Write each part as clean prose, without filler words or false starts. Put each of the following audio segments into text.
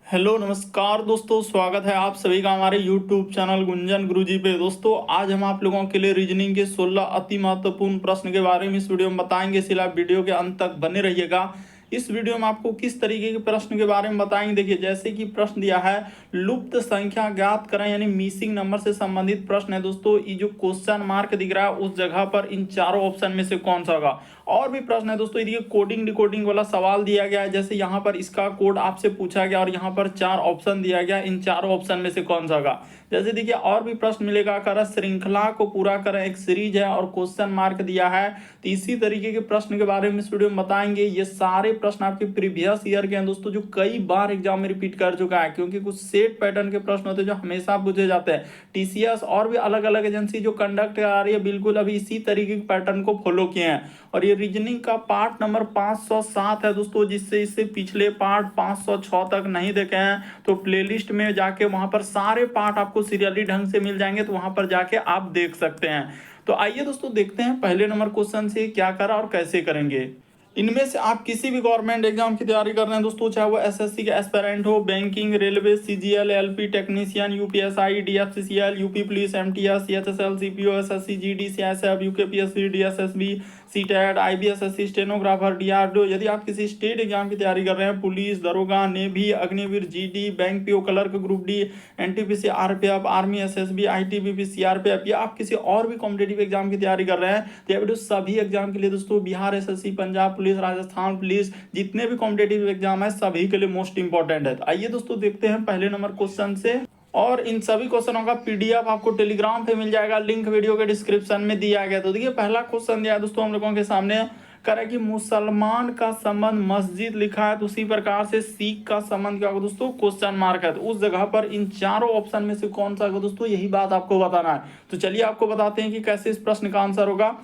Hello नमस्कार दोस्तों, स्वागत है आप सभी का हमारे YouTube चैनल गुंजन गुरुजी पे। दोस्तों आज हम आप लोगों के लिए रीजनिंग के 16 अति महत्वपूर्ण प्रश्न के बारे में इस वीडियो में बताएंगे, इसलिए आप वीडियो के अंत तक बने रहिएगा। इस वीडियो में आपको किस तरीके के प्रश्न के बारे में बताएंगे। देखिए, जैसे कि प्रश्न दिया है लुप्त संख्या ज्ञात करें, यानी मिसिंग नंबर से संबंधित प्रश्न है। दोस्तों ये जो क्वेश्चन मार्क दिख रहा है उस जगह पर इन चारों ऑप्शन में से कौन सा होगा। और भी प्रश्न है दोस्तों, ये कोडिंग डिकोडिंग वाला सवाल दिया गया है, जैसे यहाँ पर इसका कोड आपसे पूछा गया और यहाँ पर 4 ऑप्शन दिया गया, इन चारों ऑप्शन में से कौन सा होगा। जैसे देखिए और भी प्रश्न मिलेगा, कर श्रृंखला को पूरा करें, एक सीरीज है और क्वेश्चन मार्क दिया है। तो इसी तरीके के प्रश्न के बारे में इस वीडियो में बताएंगे। ये सारे प्रश्न आपके प्रीवियस ईयर के हैं दोस्तों, जो कई बार एग्जाम में रिपीट कर चुका है, क्योंकि कुछ सेट पैटर्न के प्रश्न होते हैं जो हमेशा पूछे जाते हैं। टीसीएस और भी अलग अलग एजेंसी जो कंडक्ट करा रही है, बिल्कुल अभी इसी तरीके के पैटर्न को फॉलो किए हैं। और ये रीजनिंग का पार्ट नंबर 507 है दोस्तों, जिससे इससे पिछले पार्ट 506 तक नहीं देखे हैं तो प्लेलिस्ट में जाके वहां पर सारे पार्ट आपको सीरियली ढंग से मिल जाएंगे, तो वहां पर जाके आप देख सकते हैं। तो आइए दोस्तों देखते हैं पहले नंबर क्वेश्चन से क्या करा और कैसे करेंगे। इनमें से आप किसी भी गवर्नमेंट एग्जाम की तैयारी कर रहे हैं दोस्तों, चाहे वो एसएससी के एस्पिरेंट हो, banking, railway, CGL, LP technician, UPSI, DFCCL, UP police, MTS, CHSL, CPO, SSC, GD, CSF, UKPSC, DSSB, CTET, IBSSC, stenographer, DRDO. यदि आप किसी स्टेट एग्जाम की तैयारी कर रहे हैं, पुलिस, दरोगा, navy, Agniveer, GD, bank PO clerk, group D, NTPC, RPF, army, SSB, ITBP, CRPF, या आप किसी और भी कॉम्पिटेटिव एग्जाम की तैयारी कर रहे हैं, तो ये वीडियो सभी एग्जाम के लिए दोस्तों, Bihar SSC, Punjab police, Rajasthan police, जितने भी कॉम्पिटेटिव एग्जाम है सभी के लिए मोस्ट इंपॉर्टेंट है। तो आइए दोस्तों देखते हैं पहले नंबर क्वेश्चन से। और इन सभी क्वेश्चनों का पीडीएफ आपको टेलीग्राम पे मिल जाएगा, लिंक वीडियो के डिस्क्रिप्शन में दिया गया। तो देखिए पहला क्वेश्चन दिया है दोस्तों हम लोगों के सामने, करे कि मुसलमान का संबंध मस्जिद लिखा है, तो उसी प्रकार से सिख का संबंध क्या होगा दोस्तों, क्वेश्चन मार्क है। तो उस जगह पर इन चारों ऑप्शन में से कौन सा होगा दोस्तों, यही बात आपको बताना है। तो चलिए आपको बताते हैं कि कैसे इस प्रश्न का आंसर होगा।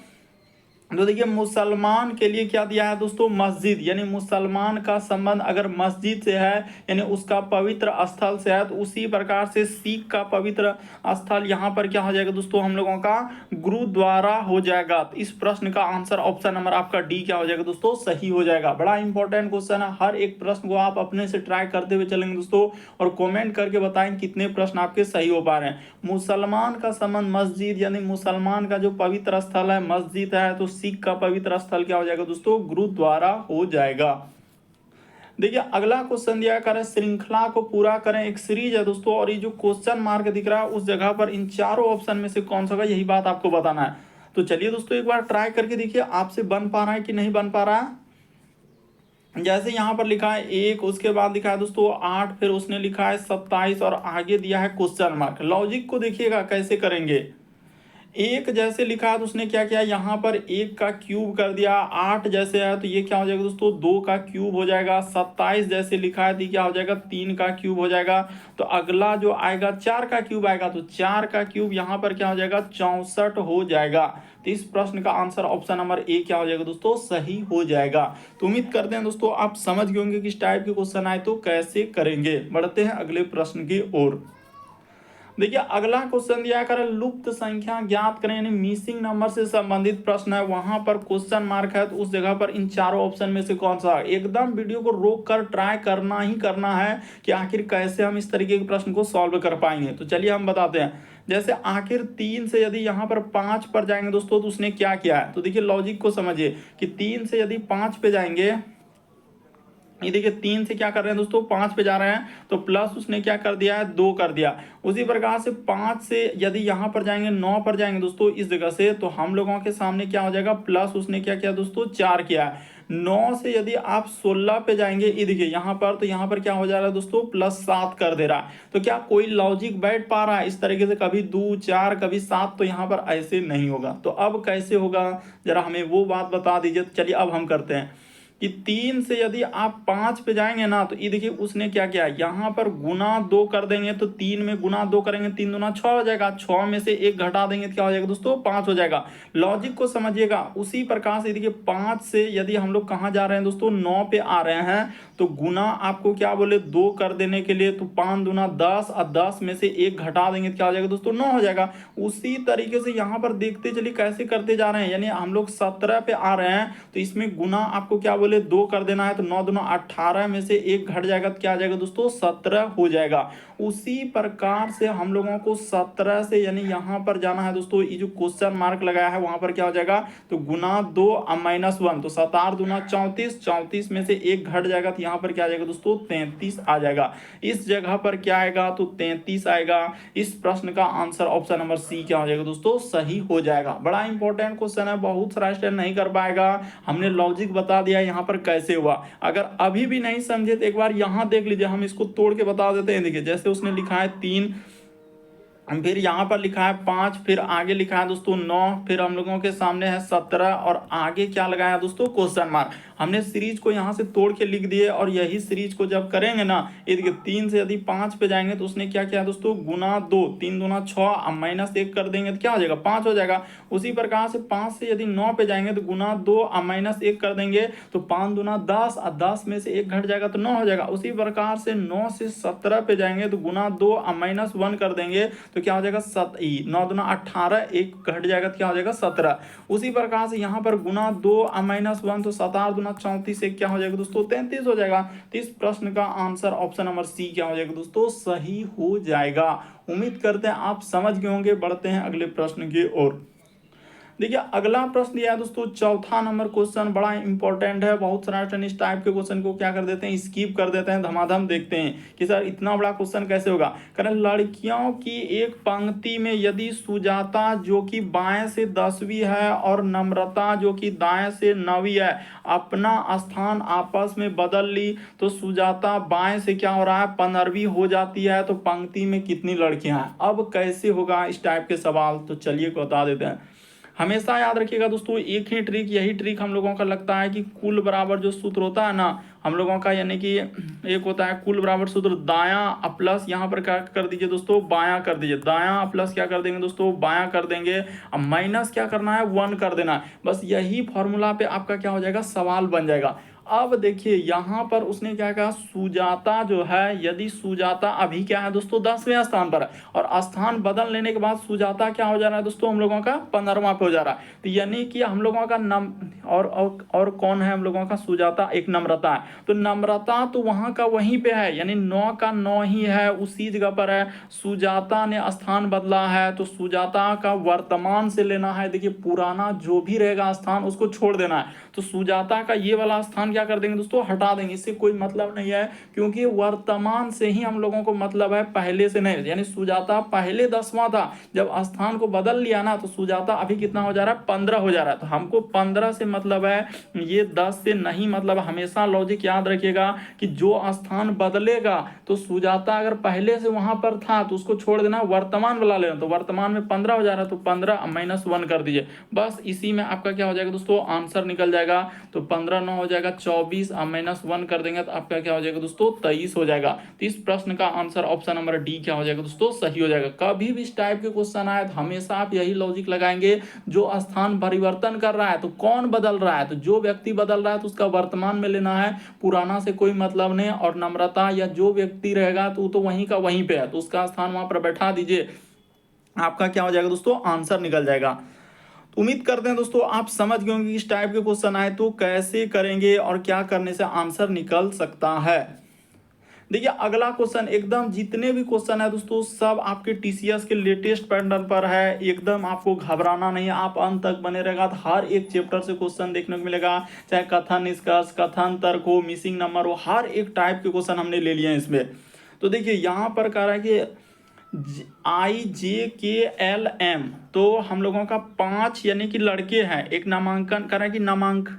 तो देखिए मुसलमान के लिए क्या दिया है दोस्तों, मस्जिद, यानी मुसलमान का संबंध अगर मस्जिद से है यानी उसका पवित्र स्थल से है, तो उसी प्रकार से सिख का पवित्र स्थल यहाँ पर क्या हो जाएगा दोस्तों, हम लोगों का गुरुद्वारा हो जाएगा। तो इस प्रश्न का आंसर ऑप्शन नंबर आपका डी क्या हो जाएगा दोस्तों, सही हो जाएगा। बड़ा इंपॉर्टेंट क्वेश्चन है, हर एक प्रश्न को आप अपने से ट्राई करते हुए चलेंगे दोस्तों, और कॉमेंट करके बताएं कितने प्रश्न आपके सही हो पा रहे हैं। मुसलमान का संबंध मस्जिद, यानी मुसलमान का जो पवित्र स्थल है मस्जिद है, तो सिख का पवित्र स्थल क्या हो जाएगा दोस्तों, गुरुद्वारा हो जाएगा। देखिए अगला क्वेश्चन दिया करें श्रृंखला को पूरा करें, एक सीरीज है दोस्तों, और ये जो क्वेश्चन मार्क दिख रहा है उस जगह पर इन चारों ऑप्शन में से कौन सा होगा, यही बात आपको बताना है। तो चलिए दोस्तों एक बार ट्राई करके देखिए आपसे बन पा रहा है कि नहीं बन पा रहा है। जैसे यहाँ पर लिखा है 1, उसके बाद लिखा है दोस्तों 8, फिर उसने लिखा है 27 और आगे दिया है क्वेश्चन मार्क। लॉजिक को देखिएगा कैसे करेंगे। 1 जैसे लिखा है तो उसने क्या किया, यहाँ पर 1 का क्यूब कर दिया। 8 जैसे है तो ये क्या हो जाएगा दोस्तों, 2 का क्यूब हो जाएगा। 27 जैसे लिखा है तो क्या हो जाएगा, 3 का क्यूब हो जाएगा। तो अगला जो आएगा 4 का क्यूब आएगा, तो 4 का क्यूब यहाँ पर क्या हो जाएगा, 64 हो जाएगा। तो इस प्रश्न का आंसर ऑप्शन नंबर ए क्या हो जाएगा दोस्तों, सही हो जाएगा। तो उम्मीद करते हैं दोस्तों आप समझ गए होंगे किस टाइप के क्वेश्चन आए तो कैसे करेंगे। बढ़ते हैं अगले प्रश्न की ओर। देखिए अगला क्वेश्चन दिया कर लुप्त संख्या ज्ञात करें, यानी मिसिंग नंबर से संबंधित प्रश्न है, वहां पर क्वेश्चन मार्क है, तो उस जगह पर इन चारों ऑप्शन में से कौन सा। एकदम वीडियो को रोक कर ट्राई करना ही करना है कि आखिर कैसे हम इस तरीके के प्रश्न को सॉल्व कर पाएंगे। तो चलिए हम बताते हैं। जैसे आखिर 3 से यदि यहाँ पर 5 पर जाएंगे दोस्तों, तो उसने क्या किया है। तो देखिए लॉजिक को समझिए कि 3 से यदि 5 पे जाएंगे, ये देखिए 3 से क्या कर रहे हैं दोस्तों, 5 पे जा रहे हैं, तो प्लस उसने क्या कर दिया है, 2 कर दिया। उसी प्रकार से 5 से यदि यहाँ पर जाएंगे, 9 पर जाएंगे दोस्तों इस जगह से, तो हम लोगों के सामने क्या हो जाएगा, प्लस उसने क्या किया दोस्तों, 4 किया है। 9 से यदि आप 16 पे जाएंगे, ये देखिए यहाँ पर, तो यहाँ पर क्या हो जा रहा है दोस्तों, +7 कर दे रहा है। तो क्या कोई लॉजिक बैठ पा रहा है इस तरीके से, कभी 2 4 कभी 7, तो यहाँ पर ऐसे नहीं होगा। तो अब कैसे होगा जरा हमें वो बात बता दीजिए। चलिए अब हम करते हैं कि 3 से यदि आप 5 पे जाएंगे ना, तो ये देखिए उसने क्या किया, यहाँ पर गुना 2 कर देंगे, तो 3 में गुना 2 करेंगे, 3 दूना 6 हो जाएगा। 6 में से 1 घटा देंगे तो क्या हो जाएगा दोस्तों, 5 हो जाएगा। लॉजिक को समझिएगा। उसी प्रकार से देखिए 5 से यदि हम लोग कहाँ जा रहे हैं दोस्तों, 9 पे आ रहे हैं, तो गुना आपको क्या बोले 2 कर देने के लिए, तो 5 दूना 10 और 10 में से 1 घटा देंगे तो क्या हो जाएगा दोस्तों, 9 हो जाएगा। उसी तरीके से यहाँ पर देखते चलिए कैसे करते जा रहे हैं, यानी हम लोग 17 पे आ रहे हैं, तो इसमें गुना आपको क्या बोले पहले 2 कर देना है, तो 9 दूना 18 में से 1 घट जाएगा तो क्या आ जाएगा दोस्तों 17 हो जाएगा। उसी प्रकार से हम लोगों को 17 से यानी यहाँ पर जाना है दोस्तों, ये जो क्वेश्चन मार्क लगाया है वहां पर क्या हो जाएगा, तो गुना 2 -1, तो 7 दूना 34, 34 में से 1 घट जाएगा तो यहाँ पर क्या आ जाएगा दोस्तों 33 आ जाएगा। इस जगह पर क्या आएगा, तो 33 आएगा। इस प्रश्न का आंसर ऑप्शन नंबर सी क्या हो जाएगा दोस्तों, सही हो जाएगा। बड़ा इंपॉर्टेंट क्वेश्चन है, बहुत सारा स्टूडेंट नहीं कर पाएगा, हमने लॉजिक बता दिया यहाँ पर कैसे हुआ। अगर अभी भी नहीं समझे तो एक बार यहाँ देख लीजिए, हम इसको तोड़ के बता देते हैं। देखिए जैसे उसने लिखा है 3, फिर यहाँ पर लिखा है 5, फिर आगे लिखा है दोस्तों 9, फिर हम लोगों के सामने है 17 और आगे क्या लगाया दोस्तों क्वेश्चन मार्क। हमने सीरीज को यहाँ से तोड़ के लिख दिए और यही सीरीज को जब करेंगे ना, ये देखिए 3 से यदि 5 पे जाएंगे तो उसने क्या किया दोस्तों गुना 2, 3 दूना 6, अब -1 कर देंगे तो क्या हो जाएगा 5 हो जाएगा। उसी प्रकार से 5 से यदि 9 पे जाएंगे तो गुना 2 अब -1 कर देंगे तो 5 दूना 10, और 10 में से 1 घट जाएगा तो 9 हो जाएगा। उसी प्रकार से 9 से 17 पे जाएंगे तो गुना 2 अब -1 कर देंगे तो क्या हो जाएगा 9 दूना 18, 1 घट जाएगा तो क्या हो जाएगा 17। उसी प्रकार से यहाँ पर गुना 2 अब -1, तो 7 दूना 34 से क्या हो जाएगा दोस्तों 33 हो जाएगा। तो इस प्रश्न का आंसर ऑप्शन नंबर सी क्या हो जाएगा दोस्तों, सही हो जाएगा। उम्मीद करते हैं आप समझ गए होंगे। बढ़ते हैं अगले प्रश्न की ओर। देखिए अगला प्रश्न यह है दोस्तों, चौथा नंबर क्वेश्चन बड़ा इंपॉर्टेंट है। बहुत सारा स्टूडेंट इस टाइप के क्वेश्चन को क्या कर देते हैं, स्किप कर देते हैं। धमाधम देखते हैं कि सर इतना बड़ा क्वेश्चन कैसे होगा। कारण लड़कियों की एक पंक्ति में यदि सुजाता जो कि बाएं से 10वीं है और नम्रता जो कि दाएं से 9वीं है अपना स्थान आपस में बदल ली, तो सुजाता बाएं से क्या हो रहा है 15वीं हो जाती है, तो पंक्ति में कितनी लड़कियां हैं। अब कैसे होगा इस टाइप के सवाल, तो चलिए बता देते हैं। हमेशा याद रखिएगा दोस्तों, एक ही ट्रिक, यही ट्रिक हम लोगों का लगता है कि कुल बराबर जो सूत्र होता है ना हम लोगों का, यानी कि एक होता है कुल बराबर सूत्र दायां प्लस यहाँ पर क्या कर दीजिए दोस्तों बायां कर दीजिए, दायां प्लस क्या कर देंगे दोस्तों बायां कर देंगे, अब माइनस क्या करना है 1 कर देना है। बस यही फॉर्मूला पे आपका क्या हो जाएगा सवाल बन जाएगा। अब देखिए यहाँ पर उसने क्या कहा, सुजाता जो है, यदि सुजाता अभी क्या है दोस्तों 10वें स्थान पर है और स्थान बदल लेने के बाद सुजाता क्या हो जा रहा है दोस्तों हम लोगों का 15वां पे हो जा रहा है। तो यानी कि हम लोगों का और कौन है हम लोगों का, सुजाता, एक नम्रता है। तो नम्रता तो वहां का वहीं पे है, यानी 9 का 9 ही है, उसी जगह पर है। सुजाता ने स्थान बदला है तो सुजाता का वर्तमान से लेना है। देखिए पुराना जो भी रहेगा स्थान उसको छोड़ देना है, तो सुजाता का ये वाला स्थान क्या कर देंगे दोस्तों हटा देंगे। इससे कोई मतलब नहीं है, क्योंकि वर्तमान से ही हम लोगों को मतलब है, पहले से नहीं। यानी सुजाता पहले 10वां था, जब स्थान को बदल लिया ना तो सुजाता अभी कितना हो जा रहा है 15 हो जा रहा है। तो हमको 15 से मतलब है, ये 10 से नहीं मतलब। हमेशा लॉजिक याद रखिएगा कि जो स्थान बदलेगा तो सुजाता अगर पहले से वहां पर था तो उसको छोड़ देना, वर्तमान वाला लेना। तो वर्तमान में 15 हो जा रहा है तो 15 -1 कर दीजिए। बस इसी में आपका क्या हो जाएगा दोस्तों आंसर निकल जाएगा। तो 15 9 हो जाएगा 24, -1 कर देंगे तो आपका क्या हो जाएगा दोस्तों 23 हो जाएगा। तो इस प्रश्न का आंसर ऑप्शन नंबर डी क्या हो जाएगा दोस्तों सही हो जाएगा। कभी भी इस टाइप के क्वेश्चन आए तो हमेशा आप यही लॉजिक लगाएंगे, जो स्थान परिवर्तन कर रहा है तो कौन बदल रहा है, तो जो व्यक्ति बदल रहा है तो उसका वर्तमान में लेना है, पुराना से कोई मतलब नहीं। और नम्रता या जो व्यक्ति रहेगा तो वहीं का वहीं पे है, तो उसका स्थान वहां पर बैठा दीजिए, आपका क्या हो जाएगा दोस्तों आंसर निकल जाएगा। तो उम्मीद करते हैं दोस्तों आप समझ गए होंगे इस टाइप के क्वेश्चन आए तो कैसे करेंगे और क्या करने से आंसर निकल सकता है। देखिए अगला क्वेश्चन, एकदम जितने भी क्वेश्चन है दोस्तों सब आपके टीसीएस के लेटेस्ट पैटर्न पर है। एकदम आपको घबराना नहीं है, आप अंत तक बने रहेगा तो हर एक चैप्टर से क्वेश्चन देखने को मिलेगा, चाहे कथन निष्कर्ष, कथन तर्क हो, मिसिंग नंबर हो, हर एक टाइप के क्वेश्चन हमने ले लिए हैं इसमें। तो देखिए यहाँ पर कह रहा है कि IJKLM, तो हम लोगों का 5 यानी कि लड़के हैं, एक नामांकन करा कि नामक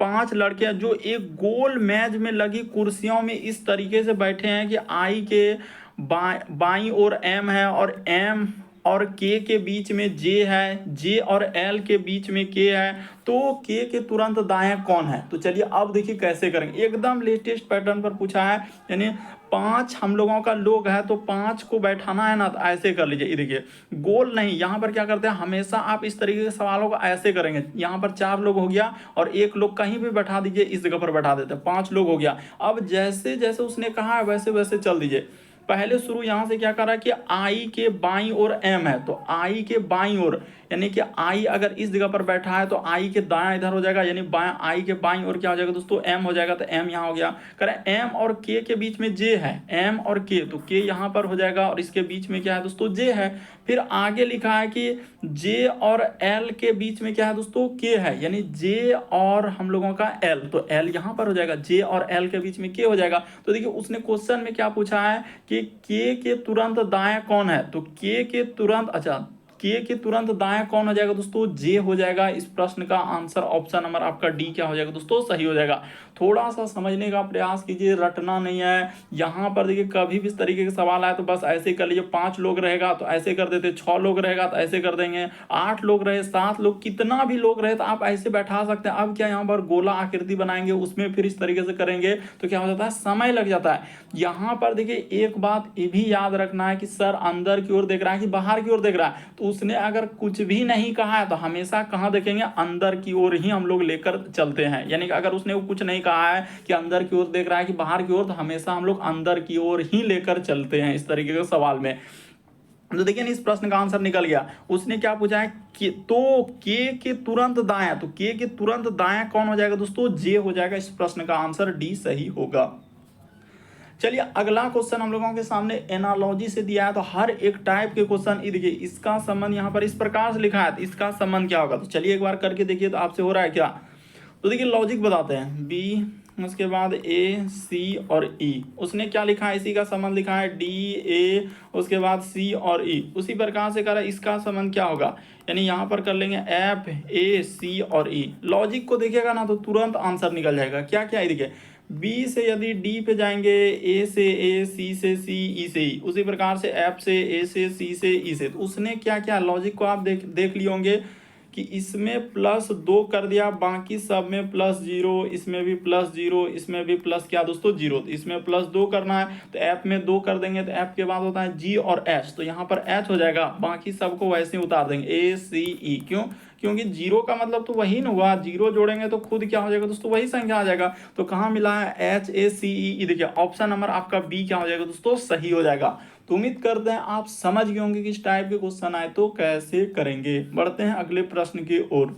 5 लड़के हैं जो एक गोल मेज में लगी कुर्सियों में इस तरीके से बैठे हैं कि I के बाईं ओर M है और M और K के बीच में J है, J और L के बीच में K है, तो K के तुरंत दाएं कौन है। तो चलिए अब देखिए कैसे करेंगे, एकदम लेटेस्ट पैटर्न पर पूछा है। यानी 5 हम लोगों का लोग है तो 5 को बैठाना है ना, तो ऐसे कर लीजिए। ये देखिए गोल नहीं, यहाँ पर क्या करते हैं हमेशा आप इस तरीके के सवालों को ऐसे करेंगे। यहाँ पर 4 लोग हो गया और एक लोग कहीं भी बैठा दीजिए, इस जगह पर बैठा देते हैं, 5 लोग हो गया। अब जैसे जैसे उसने कहा है वैसे वैसे चल दीजिए। पहले शुरू यहाँ से क्या करा कि I के बाईं ओर M है, तो I के बाईं ओर यानी कि आई अगर इस जगह पर बैठा है तो आई के दायां इधर हो जाएगा, यानी बायां आई के बाईं और क्या हो जाएगा दोस्तों एम हो जाएगा, तो एम यहाँ हो गया। करें एम और के के बीच में जे है, एम और के, तो के यहाँ पर हो जाएगा और इसके बीच में क्या है दोस्तों जे है। फिर आगे लिखा है कि जे और एल के बीच में क्या है दोस्तों के है, यानी जे और हम लोगों का एल, तो एल यहाँ पर हो जाएगा, जे और एल के बीच में के हो जाएगा। तो देखिए उसने क्वेश्चन में क्या पूछा है कि के तुरंत दाएं कौन है, तो के तुरंत, अच्छा के तुरंत दाएं कौन हो जाएगा दोस्तों जे हो जाएगा। इस प्रश्न का आंसर ऑप्शन नंबर आपका डी क्या हो जाएगा दोस्तों सही हो जाएगा। थोड़ा सा समझने का प्रयास कीजिए, रटना नहीं है। यहाँ पर देखिए कभी भी इस तरीके के सवाल आए तो बस ऐसे कर लीजिए, 5 लोग रहेगा तो ऐसे कर देते, 6 लोग रहेगा तो ऐसे कर देंगे, 8 लोग रहे, 7 लोग, कितना भी लोग रहे तो आप ऐसे बैठा सकते हैं। अब क्या यहाँ पर गोला आकृति बनाएंगे उसमें फिर इस तरीके से करेंगे तो क्या हो जाता है समय लग जाता है। यहाँ पर देखिए एक बात ये भी याद रखना है कि सर अंदर की ओर देख रहा है कि बाहर की ओर देख रहा है, तो उसने अगर कुछ भी नहीं कहा है तो हमेशा कहाँ देखेंगे अंदर की ओर ही हम लोग लेकर चलते हैं। यानी कि अगर उसने कुछ नहीं कहा है कि अंदर की ओर देख रहा है कि बाहर की ओर, तो हमेशा हम लोग अंदर की ओर ही लेकर चलते हैं इस तरीके के सवाल में। तो देखिए इस प्रश्न का आंसर निकल गया। उसने क्या पूछा है कि तो के तुरंत दाएं, तो के तुरंत दाएं कौन हो जाएगा दोस्तों जे हो जाएगा। इस प्रश्न का आंसर डी सही होगा। चलिए अगला क्वेश्चन हम लोगों के सामने एनालॉजी से दिया है, तो हर एक टाइप के क्वेश्चन देखिए इसका संबंध यहाँ पर इस प्रकार से लिखा है, तो इसका संबंध क्या होगा, तो चलिए एक बार करके देखिए तो आपसे हो रहा है क्या। तो देखिए लॉजिक बताते हैं, बी उसके बाद ए सी और ई, उसने क्या लिखा है इसी का संबंध लिखा है डी ए, उसके बाद सी और ई, उसी प्रकार से करा इसका संबंध क्या होगा, यानी यहाँ पर कर लेंगे एफ ए सी और ई। लॉजिक को देखिएगा ना तो तुरंत आंसर निकल जाएगा। क्या क्या है देखिए, बी से यदि डी पे जाएंगे, ए से ए, सी से सी, ई से ई, उसी प्रकार से एफ से ए से सी से ई से, तो उसने क्या क्या लॉजिक को आप देख लिए होंगे कि इसमें +2 कर दिया, बाकी सब में +0, इसमें भी +0, इसमें भी प्लस क्या दोस्तों 0, तो इसमें +2 करना है तो एफ में 2 कर देंगे, तो एफ के बाद होता है जी और एच, तो यहाँ पर एच हो जाएगा, बाकी सबको वैसे ही उतार देंगे ए सी ई। क्यों, क्योंकि 0 का मतलब तो वही ना हुआ, 0 जोड़ेंगे तो खुद क्या हो जाएगा दोस्तों वही संख्या आ जाएगा। तो कहाँ मिला है एच ए सी ई, देखिए ऑप्शन नंबर आपका बी क्या हो जाएगा दोस्तों सही हो जाएगा। तो उम्मीद करते हैं आप समझ गए होंगे कि इस टाइप के क्वेश्चन आए तो कैसे करेंगे। बढ़ते हैं अगले प्रश्न की ओर।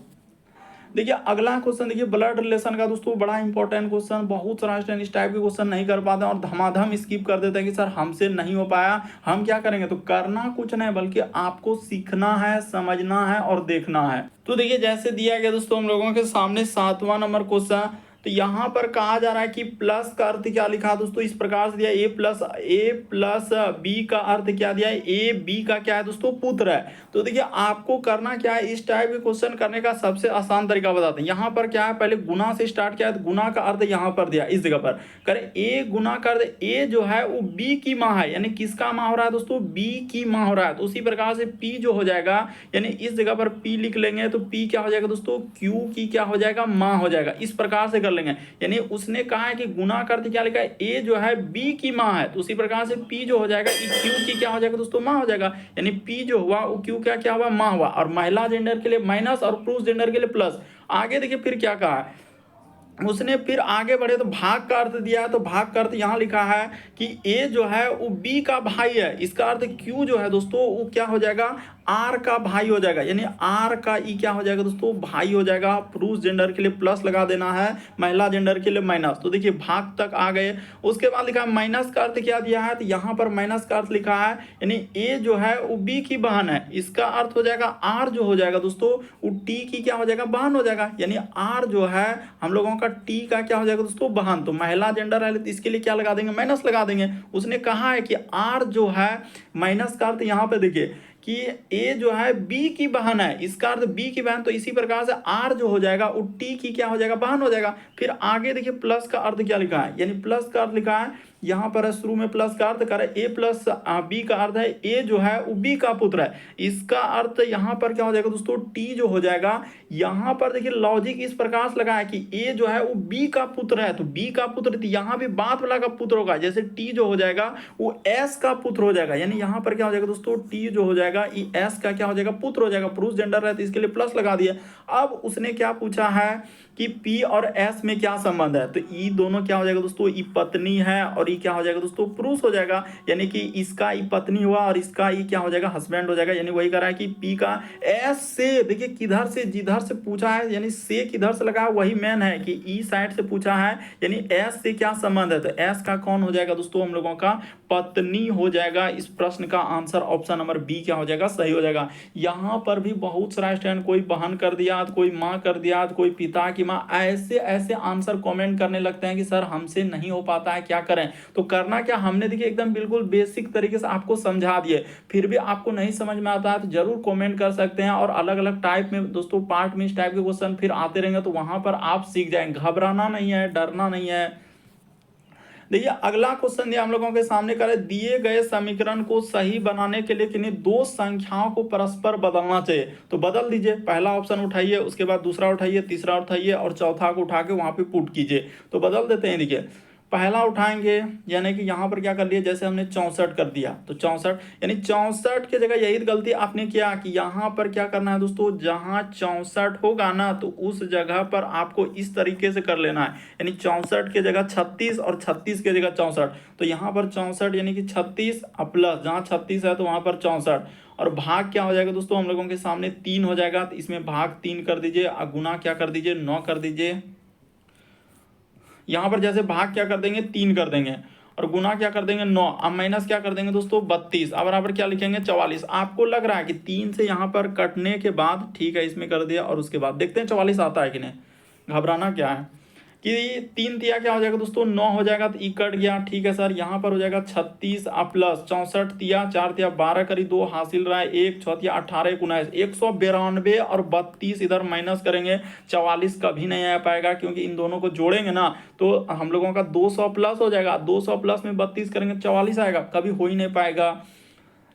देखिए अगला क्वेश्चन देखिए ब्लड रिलेशन का दोस्तों बड़ा इंपॉर्टेंट क्वेश्चन, बहुत सारा स्टूडेंट इस टाइप के क्वेश्चन नहीं कर पाते हैं और धमाधम स्किप कर देते हैं कि सर हमसे नहीं हो पाया। हम क्या करेंगे, तो करना कुछ नहीं बल्कि आपको सीखना है, समझना है और देखना है। तो देखिए जैसे दिया गया दोस्तों हम लोगों के सामने 7वां नंबर क्वेश्चन, तो यहाँ पर कहा जा रहा है कि प्लस का अर्थ क्या लिखा दोस्तों इस प्रकार से दिया, ए प्लस बी का अर्थ क्या दिया है, ए बी का क्या है दोस्तों पुत्र है। तो देखिए आपको करना क्या है, इस टाइप के क्वेश्चन करने का सबसे आसान तरीका बताते हैं। यहाँ पर क्या है, पहले गुना से स्टार्ट किया है, तो गुना का अर्थ यहाँ पर दिया, इस जगह पर करें ए गुना कर दे, ए जो है वो बी की माँ है, यानी किसका माँ हो रहा है दोस्तों बी की माँ हो रहा है। तो उसी प्रकार से पी जो हो जाएगा, यानी इस जगह पर पी लिख लेंगे तो पी क्या हो जाएगा दोस्तों क्यू की क्या हो जाएगा माँ हो जाएगा। इस प्रकार से लेंगे, यानी उसने कहा है कि गुना करते क्या लिखा है, ए जो है बी की माँ है, तो उसी प्रकार से पी जो हो जाएगा क्यू की क्या हो जाएगा दोस्तों माँ हो जाएगा, यानी पी जो हुआ वो क्यू क्या क्या हुआ माँ हुआ। और महिला जेंडर के लिए माइनस और पुरुष जेंडर के लिए प्लस। आगे देखिए फिर क्या कहा है उसने, फिर आगे बढ़े तो भाग का अर्थ दिया है, तो भाग का अर्थ यहाँ लिखा है कि ए जो है वो बी का भाई है, इसका अर्थ क्यू जो है दोस्तों वो क्या हो जाएगा आर का भाई हो जाएगा, यानी आर का ई क्या हो जाएगा दोस्तों भाई हो जाएगा। पुरुष जेंडर के लिए प्लस लगा देना है, महिला जेंडर के लिए माइनस। तो देखिए भाग तक आ गए, उसके बाद लिखा है माइनस का अर्थ क्या दिया है, तो यहाँ पर माइनस का अर्थ लिखा है, यानी ए जो है वो बी की बहन है, इसका अर्थ हो जाएगा आर जो हो जाएगा दोस्तों वो टी की क्या हो जाएगा बहन हो जाएगा, यानी आर जो है हम लोगों का टी का क्या हो जाएगा दोस्तों बहन। तो महिला जेंडर है तो इसके लिए क्या लगा देंगे माइनस लगा देंगे। उसने कहा है कि आर जो है माइनस का अर्थ यहाँ पे देखिए कि ए जो है बी की बहन है, इसका अर्थ बी की बहन, तो इसी प्रकार से आर जो हो जाएगा वो टी की क्या हो जाएगा बहन हो जाएगा। फिर आगे देखिए प्लस का अर्थ क्या लिखा है, यानी प्लस का अर्थ लिखा है यहाँ पर शुरू में प्लस का अर्थ करे ए प्लस बी का अर्थ है ए जो है वो बी का पुत्र है, इसका अर्थ यहाँ पर क्या हो जाएगा दोस्तों टी जो हो जाएगा यहाँ पर देखिए लॉजिक इस प्रकार से लगा है कि ए जो है वो बी का पुत्र है, तो बी का पुत्र, तो यहाँ भी बाद वाला का पुत्र होगा, जैसे टी जो हो जाएगा वो एस का पुत्र हो जाएगा, यानी यहाँ पर क्या हो जाएगा दोस्तों, टी जो हो जाएगा ये एस का क्या हो जाएगा, पुत्र हो जाएगा। पुरुष जेंडर है तो इसके लिए प्लस लगा दिया। अब उसने क्या पूछा है कि पी और एस में क्या संबंध है, तो ई दोनों क्या हो जाएगा दोस्तों, ई पत्नी है और ई क्या हो जाएगा दोस्तों, पुरुष हो जाएगा, यानी कि इसका ई पत्नी हुआ और इसका ई क्या हो जाएगा, हस्बैंड हो जाएगा। यानी वही कह रहा है कि पी का एस से, देखिए किधर से जिधर से पूछा है, यानी से किधर से लगा वही मेन है कि ई साइड से पूछा है, यानी एस से क्या संबंध है, तो एस का कौन हो जाएगा दोस्तों, हम लोगों का पत्नी हो जाएगा। इस प्रश्न का आंसर ऑप्शन नंबर बी क्या हो जाएगा, सही हो जाएगा। यहाँ पर भी बहुत सारा स्टूडेंट कोई बहन कर दिया, कोई माँ कर दिया, कोई पिता की माँ, ऐसे ऐसे आंसर कमेंट करने लगते हैं कि सर हमसे नहीं हो पाता है, क्या करें। तो करना क्या, हमने देखिए एकदम बिल्कुल बेसिक तरीके से आपको समझा दिए, फिर भी आपको नहीं समझ में आता है तो जरूर कमेंट कर सकते हैं। और अलग अलग टाइप में दोस्तों पार्ट में इस टाइप के क्वेश्चन फिर आते रहेंगे, तो वहां पर आप सीख जाएंगे। घबराना नहीं है, डरना नहीं है। देखिए अगला क्वेश्चन दिया हम लोगों के सामने, करें दिए गए समीकरण को सही बनाने के लिए किन्हीं दो संख्याओं को परस्पर बदलना चाहिए, तो बदल दीजिए। पहला ऑप्शन उठाइए, उसके बाद दूसरा उठाइए, तीसरा उठाइए और चौथा को उठा के वहां पे पुट कीजिए। तो बदल देते हैं। देखिए पहला उठाएंगे, यानी कि यहाँ पर क्या कर लिया, जैसे हमने 64 कर दिया, तो 64 यानी 64 की जगह यही गलती आपने किया कि यहाँ पर क्या करना है दोस्तों, जहाँ 64 होगा ना तो उस जगह पर आपको इस तरीके से कर लेना है, यानी 64 की जगह 36 और 36 की जगह 64। तो यहाँ पर 64 यानी कि 36 प्लस, जहाँ 36 है तो वहाँ पर 64, और भाग क्या हो जाएगा दोस्तों, हम लोगों के सामने 3 हो जाएगा, तो इसमें भाग 3 कर दीजिए, गुना क्या कर दीजिए, 9 कर दीजिए। यहां पर जैसे भाग क्या कर देंगे, 3 कर देंगे, और गुना क्या कर देंगे, 9। अब माइनस क्या कर देंगे दोस्तों, 32। अब बराबर क्या लिखेंगे, 44। आपको लग रहा है कि 3 से यहां पर कटने के बाद, ठीक है इसमें कर दिया, और उसके बाद देखते हैं 44 आता है कि नहीं। घबराना क्या है कि 3 तिया क्या हो जाएगा दोस्तों, 9 हो जाएगा, तो ई कट गया, ठीक है सर। यहाँ पर हो जाएगा 36 प्लस 64 तिया 4 तिया 12 करी 2 हासिल रहा है 1 6 तिया 18 19 192 और 32 इधर माइनस करेंगे, 44 कभी नहीं आ पाएगा क्योंकि इन दोनों को जोड़ेंगे ना तो हम लोगों का 200 प्लस हो जाएगा। 200 प्लस में 32 करेंगे 44 आएगा, कभी हो ही नहीं पाएगा।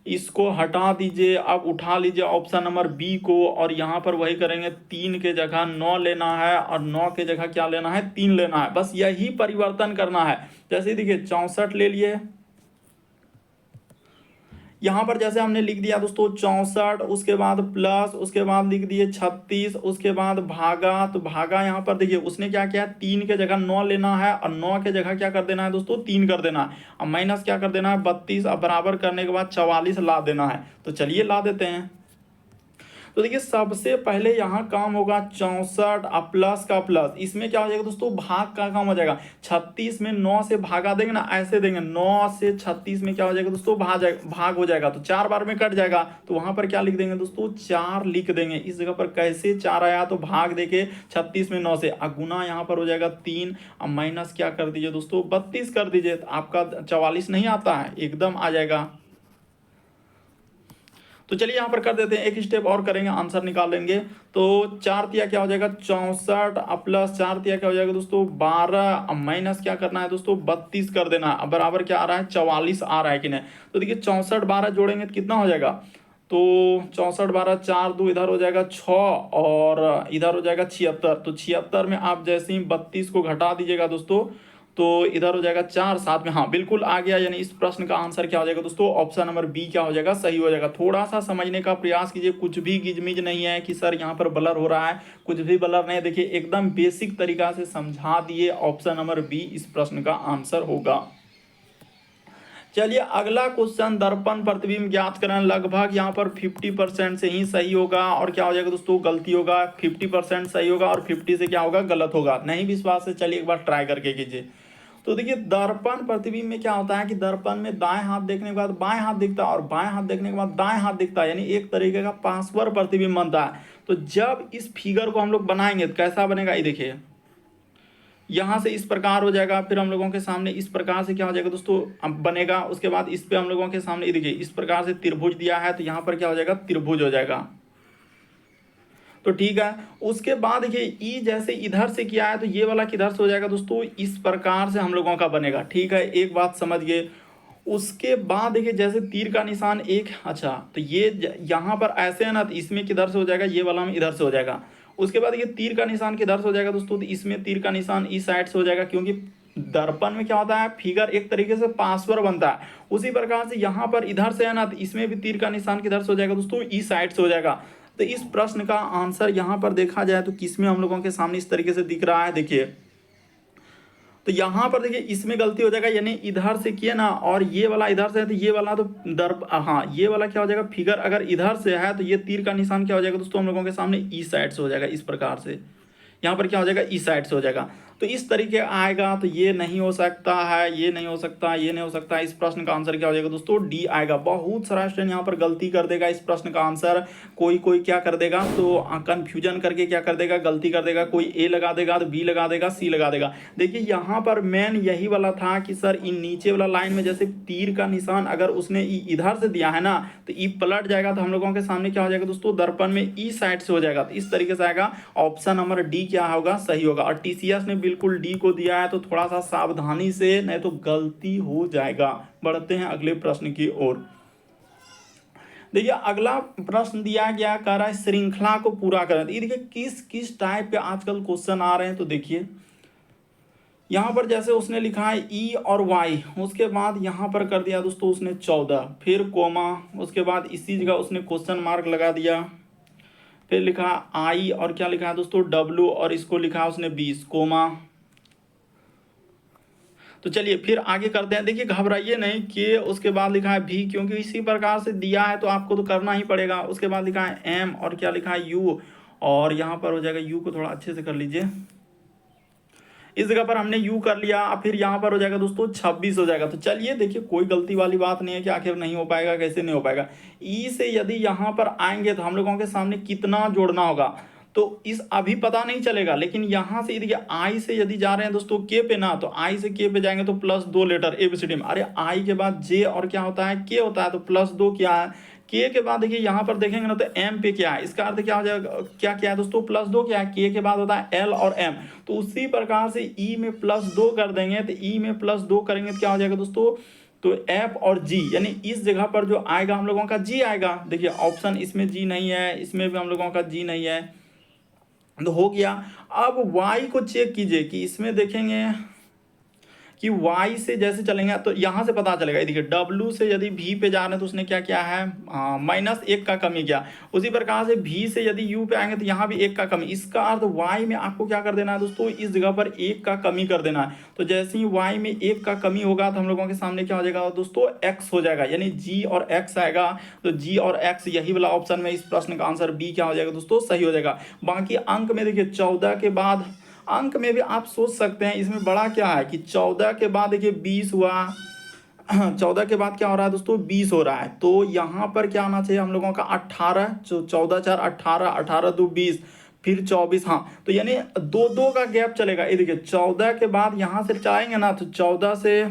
इसको हटा दीजिए, अब उठा लीजिए ऑप्शन नंबर बी को, और यहाँ पर वही करेंगे, 3 के जगह 9 लेना है और 9 के जगह क्या लेना है, 3 लेना है, बस यही परिवर्तन करना है। जैसे देखिए 64 ले लिए, यहाँ पर जैसे हमने लिख दिया दोस्तों 64, उसके बाद प्लस, उसके बाद लिख दिए 36, उसके बाद भागा, तो भागा यहाँ पर देखिए उसने क्या किया, 3 के जगह 9 लेना है और 9 के जगह क्या कर देना है दोस्तों, 3 कर देना है। अब माइनस क्या कर देना है, 32, अब बराबर करने के बाद 44 ला देना है। तो चलिए ला देते हैं। तो देखिए सबसे पहले यहाँ काम होगा 64 प्लस का प्लस, इसमें क्या हो जाएगा दोस्तों, भाग का काम हो जाएगा। 36 में 9 से भागा देंगे ना, ऐसे देंगे, 9 से 36 में क्या हो जाएगा दोस्तों, भाग हो जाएगा, तो 4 बार में कट जाएगा, तो वहां पर क्या लिख देंगे दोस्तों, 4 लिख देंगे। इस जगह पर कैसे 4 आया, तो भाग देके 36 में 9 से, गुना यहाँ पर हो जाएगा 3, अब माइनस क्या कर दीजिए दोस्तों, 32 कर दीजिए, तो आपका 44 नहीं आता है, एकदम आ जाएगा। तो चलिए यहाँ पर कर देते हैं, एक स्टेप और करेंगे, आंसर निकाल लेंगे। तो 4 तिया क्या हो जाएगा, 64 प्लस 4 तिया क्या हो जाएगा दोस्तों, 12, अब माइनस क्या करना है दोस्तों, 32 कर देना। अब बराबर क्या आ रहा है, 44 आ रहा है कि नहीं। तो देखिए 64 12 जोड़ेंगे तो कितना हो जाएगा, तो 64 12 4 2 इधर हो जाएगा 6 और इधर हो जाएगा 76। तो 76 में आप जैसे ही 32 को घटा दीजिएगा दोस्तों, तो इधर हो जाएगा 4 साथ में, हाँ बिल्कुल आ गया। यानी इस प्रश्न का आंसर क्या हो जाएगा दोस्तों, ऑप्शन नंबर बी क्या हो जाएगा, सही हो जाएगा। थोड़ा सा समझने का प्रयास कीजिए, कुछ भी गिजमिज नहीं है कि सर यहाँ पर ब्लर हो रहा है, कुछ भी ब्लर नहीं है। देखिए एकदम बेसिक तरीका से समझा दिए, ऑप्शन नंबर बी इस प्रश्न का आंसर होगा। चलिए अगला क्वेश्चन, दर्पण प्रतिबिंब ज्ञात करें। लगभग यहाँ पर 50% से ही सही होगा, और क्या हो जाएगा दोस्तों, गलती होगा। 50% सही होगा और 50 से क्या होगा, गलत होगा। नहीं विश्वास है, चलिए एक बार ट्राई करके कीजिए। तो देखिए दर्पण प्रतिबिंब में क्या होता है कि दर्पण में दाएं हाथ देखने के बाद बाएं हाथ दिखता है और बाएं हाथ देखने के बाद दाएं हाथ दिखता है, यानी एक तरीके का पार्श्व प्रतिबिंब बनता है। तो जब इस फिगर को हम लोग बनाएंगे तो कैसा बनेगा, ये देखिए यहाँ से इस प्रकार हो जाएगा, फिर हम लोगों के सामने इस प्रकार से क्या हो जाएगा दोस्तों, अब बनेगा। उसके बाद इस पे हम लोगों के सामने देखिए इस प्रकार से त्रिभुज दिया है, तो यहाँ पर क्या हो जाएगा, त्रिभुज हो जाएगा। तो ठीक है, उसके बाद देखिए ई जैसे इधर से किया है तो ये वाला किधर से हो जाएगा दोस्तों, इस प्रकार से हम लोगों का बनेगा। ठीक है, एक बात समझ गए। उसके बाद देखिए जैसे तीर का निशान एक, अच्छा तो ये यहाँ पर ऐसे है ना, तो इसमें किधर से हो जाएगा, ये वाला में इधर से हो जाएगा। उसके बाद ये तीर का निशान किधर से हो जाएगा दोस्तों, तो इसमें तीर का निशान इस साइड से हो जाएगा, क्योंकि दर्पण में क्या होता है, फिगर एक तरीके से पार्श्वर बनता है। उसी प्रकार से यहाँ पर इधर से है ना, तो इसमें भी तीर का निशान किधर से हो जाएगा दोस्तों, इस साइड से हो जाएगा। तो इस प्रश्न का आंसर यहाँ पर देखा जाए तो किसमें हम लोगों के सामने इस तरीके से दिख रहा है, देखिए। तो यहाँ पर देखिए इसमें गलती हो जाएगा, यानी इधर से किए ना, और ये वाला इधर से है, तो ये वाला तो हाँ ये वाला क्या हो जाएगा, फिगर अगर इधर से है तो ये तीर का निशान क्या हो जाएगा दोस्तों, हम लोगों के सामने इस साइड से हो जाएगा। इस प्रकार से यहाँ पर क्या हो जाएगा, इस साइड से हो जाएगा। तो इस तरीके आएगा, तो ये नहीं हो सकता है, ये नहीं हो सकता, ये नहीं हो सकता। इस प्रश्न का आंसर क्या हो जाएगा दोस्तों, डी आएगा। बहुत सारा स्टूडेंट यहाँ पर गलती कर देगा इस प्रश्न का आंसर। कोई कोई क्या कर देगा, तो कंफ्यूजन करके क्या कर देगा, गलती कर देगा। कोई ए लगा देगा, तो बी लगा देगा, सी लगा देगा। देखिए यहाँ पर मेन यही वाला था कि सर इन नीचे वाला लाइन में जैसे तीर का निशान अगर उसने इधर से दिया है ना, तो ई पलट जाएगा, तो हम लोगों के सामने क्या हो जाएगा दोस्तों, दर्पण में ई साइड से हो जाएगा। तो इस तरीके से आएगा। ऑप्शन नंबर डी क्या होगा, सही होगा। और टीसीएस ने बिल्कुल डी को दिया है, तो थोड़ा सा सावधानी से, नहीं तो गलती हो जाएगा। बढ़ते हैं अगले प्रश्न की ओर। देखिए अगला प्रश्न दिया गया, कह रहा है श्रृंखला को पूरा करें। देखिए किस किस टाइप के आजकल क्वेश्चन आ रहे हैं, तो देखिए यहाँ पर जैसे उसने लिखा है ई और वाई, उसके बाद यहाँ पर कर दिया दोस्तों उसने 14, फिर कोमा, उसके बाद इसी जगह उसने क्वेश्चन मार्क लगा दिया, फिर लिखा आई और क्या लिखा है दोस्तों डब्ल्यू, और इसको लिखा उसने 20 कोमा। तो चलिए फिर आगे करते हैं। देखिए घबराइए नहीं कि उसके बाद लिखा है भी, क्योंकि इसी प्रकार से दिया है तो आपको तो करना ही पड़ेगा। उसके बाद लिखा है एम और क्या लिखा है यू, और यहाँ पर हो जाएगा यू को थोड़ा अच्छे से कर लीजिए। इस जगह पर हमने यू कर लिया, फिर यहाँ पर हो जाएगा दोस्तों 26 हो जाएगा। तो चलिए देखिए कोई गलती वाली बात नहीं है कि आखिर नहीं हो पाएगा, कैसे नहीं हो पाएगा। ई से यदि यहाँ पर आएंगे तो हम लोगों के सामने कितना जोड़ना होगा, तो इस अभी पता नहीं चलेगा। लेकिन यहाँ से देखिए आई से यदि जा रहे हैं दोस्तों के पे ना, तो आई से के पे जाएंगे तो +2 लेटर एबीसीडी में। अरे आई के बाद जे और क्या होता है, के होता है, तो +2 क्या है, के के बाद देखिए यहाँ पर देखेंगे ना तो एम पे क्या है, इसका अर्थ क्या हो जाएगा, क्या क्या है दोस्तों, +2 क्या है, के के बाद होता है एल और एम। तो उसी प्रकार से ई में +2 कर देंगे, तो ई में +2 करेंगे तो क्या हो जाएगा दोस्तों, तो एफ और जी, यानी इस जगह पर जो आएगा हम लोगों का जी आएगा। देखिए ऑप्शन इसमें जी नहीं है, इसमें भी हम लोगों का जी नहीं है, तो हो गया। अब y को चेक कीजिए कि इसमें देखेंगे कि y से जैसे चलेंगे तो यहाँ से पता चलेगा। देखिए w से यदि v पे जा रहे हैं तो उसने क्या किया है, -1 का कमी किया। उसी प्रकार से v से यदि u पे आएंगे तो यहाँ भी 1 का कमी। इसका अर्थ y में आपको क्या कर देना है दोस्तों, इस जगह पर 1 का कमी कर देना है। तो जैसे ही y में 1 का कमी होगा तो हम लोगों के सामने क्या हो जाएगा दोस्तों, x हो जाएगा, यानी g और x आएगा। तो g और x यही वाला ऑप्शन में इस प्रश्न का आंसर बी क्या हो जाएगा दोस्तों, सही हो जाएगा। बाकी अंक में देखिए 14 के बाद अंक में भी आप सोच सकते हैं इसमें बड़ा क्या है कि 14 के बाद देखिए 20 हुआ, 14 के बाद क्या हो रहा है दोस्तों, 20 हो रहा है। तो यहाँ पर क्या आना चाहिए हम लोगों का 18, 14 4 18, 18 2 20, फिर 24। हाँ तो यानी 2 का गैप चलेगा। ये देखिए 14 के बाद यहाँ से चलाएंगे ना, तो 14 से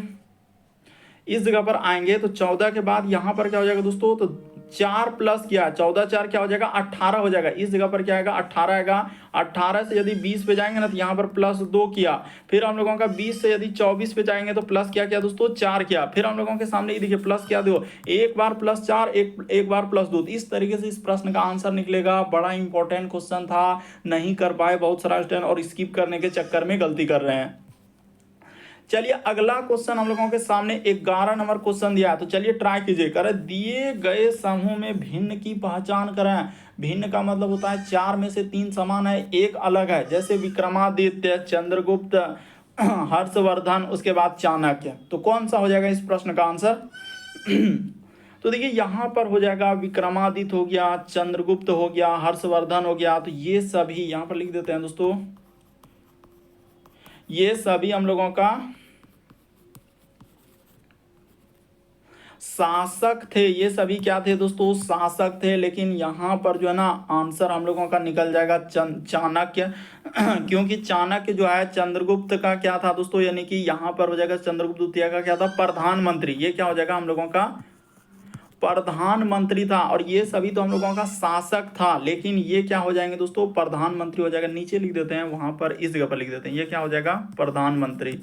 इस जगह पर आएंगे, तो 14 के बाद यहाँ पर क्या हो जाएगा दोस्तों, तो 4 प्लस क्या, 14 4 क्या हो जाएगा, 18 हो जाएगा। इस जगह पर क्या आएगा, 18 आएगा। 18 से यदि 20 पे जाएंगे ना, तो यहाँ पर +2 किया। फिर हम लोगों का 20 से यदि 24 पे जाएंगे तो प्लस क्या किया दोस्तों, 4 किया। फिर हम लोगों के सामने ये देखिए प्लस क्या दो, एक बार +4, एक बार +2। इस तरीके से इस प्रश्न का आंसर निकलेगा। बड़ा इंपॉर्टेंट क्वेश्चन था, नहीं कर पाए बहुत सारा स्टूडेंट, और स्किप करने के चक्कर में गलती कर रहे हैं। चलिए अगला क्वेश्चन हम लोगों के सामने 11 नंबर क्वेश्चन दिया है, तो चलिए ट्राई कीजिए। करें दिए गए समूह में भिन्न की पहचान करें। भिन्न का मतलब होता है 4 में से 3 समान है, एक अलग है। जैसे विक्रमादित्य, चंद्रगुप्त, हर्षवर्धन, उसके बाद चाणक्य। तो कौन सा हो जाएगा इस प्रश्न का आंसर? तो देखिए यहाँ पर हो जाएगा विक्रमादित्य हो गया, चंद्रगुप्त हो गया, हर्षवर्धन हो गया। तो ये सभी यहाँ पर लिख देते हैं दोस्तों, ये सभी हम लोगों का शासक थे। ये सभी क्या थे दोस्तों, शासक थे। लेकिन यहाँ पर जो है ना आंसर हम लोगों का निकल जाएगा चाणक्य, क्योंकि चाणक्य जो है चंद्रगुप्त का क्या था दोस्तों, यानी कि यहाँ पर हो जाएगा चंद्रगुप्त द्वितीय का क्या था, प्रधानमंत्री। ये क्या हो जाएगा हम लोगों का, प्रधानमंत्री था। और ये सभी तो हम लोगों का शासक था, लेकिन ये क्या हो जाएंगे दोस्तों, प्रधानमंत्री हो जाएगा। नीचे लिख देते हैं, वहां पर इस जगह पर लिख देते हैं, ये क्या हो जाएगा, प्रधानमंत्री।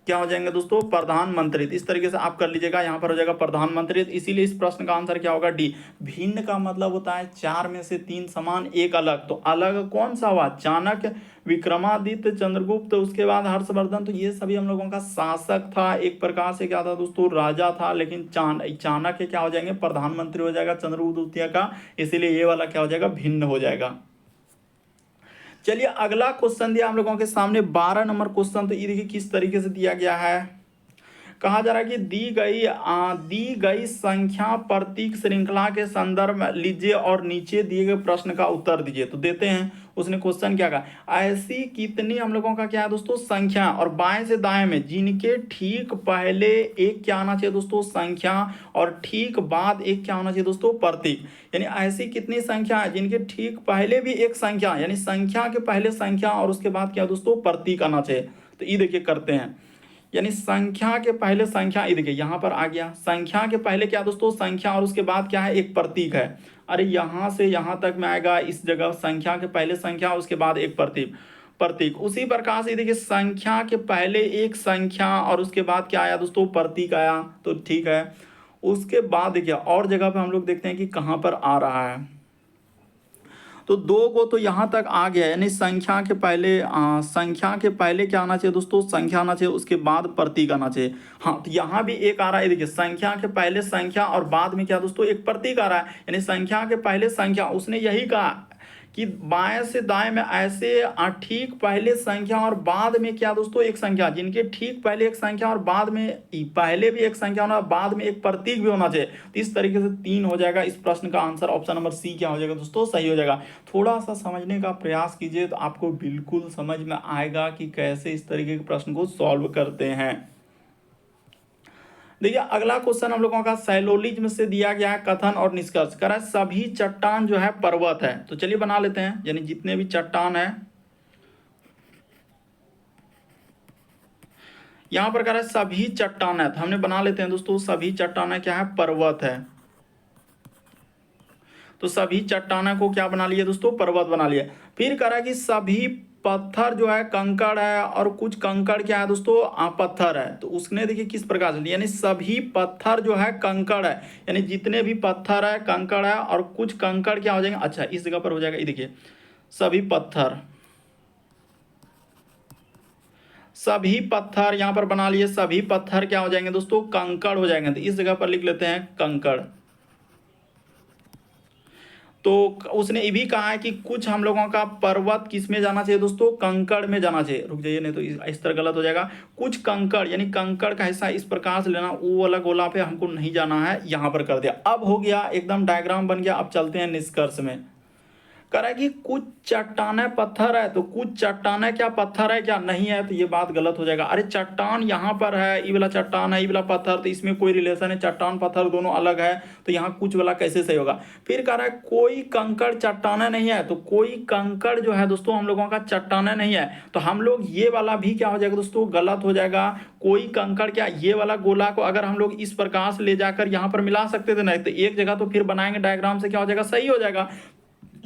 क्या हो जाएंगे दोस्तों, प्रधानमंत्री। इस तरीके से आप कर लीजिएगा, यहाँ पर हो जाएगा प्रधानमंत्री। इसीलिए इस प्रश्न का आंसर क्या होगा, डी। भिन्न का मतलब होता है 4 में से 3 समान, एक अलग। तो अलग कौन सा हुआ, चाणक्य, विक्रमादित्य, चंद्रगुप्त, उसके बाद हर्षवर्धन। तो ये सभी हम लोगों का शासक था, एक प्रकार से क्या था दोस्तों, राजा था। लेकिन चाणक्य क्या हो जाएंगे, प्रधानमंत्री हो जाएगा चंद्रगुप्त द्वितीय का। इसीलिए ये वाला क्या हो जाएगा, भिन्न हो जाएगा। चलिए अगला क्वेश्चन दिया हम लोगों के सामने 12 नंबर क्वेश्चन। तो ये देखिए किस तरीके से दिया गया है। कहा जा रहा है कि दी गई संख्या प्रतीक श्रृंखला के संदर्भ में लीजिए और नीचे दिए गए प्रश्न का उत्तर दीजिए। तो देते हैं, उसने क्वेश्चन क्या कहा, ऐसी कितनी हम लोगों का क्या है दोस्तों, संख्या, और बाएं से दाएं में जिनके ठीक पहले एक क्या आना चाहिए दोस्तों, संख्या, और ठीक बाद एक क्या होना चाहिए दोस्तों, प्रतीक। यानी ऐसी कितनी संख्या है जिनके ठीक पहले भी एक संख्या, यानी संख्या के पहले संख्या और उसके बाद क्या दोस्तों, प्रतीक आना चाहिए। तो ये देखिए करते हैं, यानी संख्या के पहले संख्या, ये देखिए यहाँ पर आ गया, संख्या के पहले क्या दोस्तों, संख्या, और उसके बाद क्या है, एक प्रतीक है। अरे यहाँ से यहाँ तक में आएगा, इस जगह संख्या के पहले संख्या, उसके बाद एक प्रतीक। उसी प्रकार से देखिए संख्या के पहले एक संख्या और उसके बाद क्या आया दोस्तों, प्रतीक आया। तो ठीक है, उसके बाद देखिए और जगह पे हम लोग देखते हैं कि कहाँ पर आ रहा है। तो 2 को तो यहाँ तक आ गया, यानी संख्या के पहले क्या आना चाहिए दोस्तों, संख्या आना चाहिए, उसके बाद प्रतीक आना चाहिए। हाँ, तो यहाँ भी एक आ रहा है, देखिए संख्या के पहले संख्या और बाद में क्या दोस्तों, एक प्रतीक आ रहा है। यानी संख्या के पहले संख्या, उसने यही कहा कि बाएं से दाएं में ऐसे ठीक पहले संख्या और बाद में क्या दोस्तों, एक संख्या, जिनके ठीक पहले एक संख्या और बाद में पहले भी एक संख्या होना, बाद में एक प्रतीक भी होना चाहिए। तो इस तरीके से 3 हो जाएगा। इस प्रश्न का आंसर ऑप्शन नंबर सी क्या हो जाएगा दोस्तों, सही हो जाएगा। थोड़ा सा समझने का प्रयास कीजिए तो आपको बिल्कुल समझ में आएगा कि कैसे इस तरीके के प्रश्न को सॉल्व करते हैं। देखिए अगला क्वेश्चन हम लोगों का सैलोलिज्म से दिया गया है, कथन और निष्कर्ष। कह रहा है सभी चट्टान जो है पर्वत है। तो चलिए बना लेते हैं, यानी जितने भी चट्टान है, यहां पर कह रहा है सभी चट्टान है, तो हमने बना लेते हैं दोस्तों, सभी चट्टान क्या है, पर्वत है। तो सभी चट्टानों को क्या बना लिया दोस्तों, पर्वत बना लिया। फिर कह रहा है कि सभी पत्थर जो है कंकड़ है, और कुछ कंकड़ क्या है दोस्तों, पत्थर है। तो उसने देखिए किस प्रकार से, यानी सभी पत्थर जो है कंकड़ है, यानी जितने भी पत्थर है कंकड़ है, और कुछ कंकड़ क्या हो जाएंगे, अच्छा इस जगह पर हो जाएगा, ये देखिए सभी पत्थर यहां पर बना लिए, सभी पत्थर क्या हो जाएंगे दोस्तों, कंकड़ हो जाएंगे। तो इस जगह पर लिख लेते हैं कंकड़। तो उसने ये भी कहा है कि कुछ हम लोगों का पर्वत किस में जाना चाहिए दोस्तों, कंकड़ में जाना चाहिए। रुक जाइए, नहीं तो इस तरह गलत हो जाएगा। कुछ कंकड़, यानी कंकड़ का हिस्सा इस प्रकार से लेना, वो वाला गोला पे हमको नहीं जाना है, यहां पर कर दिया। अब हो गया एकदम, डायग्राम बन गया। अब चलते हैं निष्कर्ष में। कह रहा है कि कुछ चट्टाने पत्थर है, तो कुछ चट्टाने क्या पत्थर है क्या, नहीं है, तो ये बात गलत हो जाएगा। अरे चट्टान यहाँ पर है, ये वाला चट्टान है, ये वाला पत्थर, तो इसमें कोई रिलेशन है, चट्टान पत्थर दोनों अलग है, तो यहाँ कुछ वाला कैसे सही होगा। फिर कह रहा है कोई कंकड़ चट्टाने नहीं है, तो कोई कंकड़ जो है दोस्तों हम लोगों का चट्टाने नहीं है, तो हम लोग ये वाला भी क्या हो जाएगा दोस्तों, गलत हो जाएगा। कोई कंकड़ क्या, ये वाला गोला को अगर हम लोग इस प्रकार से ले जाकर यहाँ पर मिला सकते थे, नहीं तो एक जगह तो फिर बनाएंगे डायग्राम से, क्या हो जाएगा, सही हो जाएगा।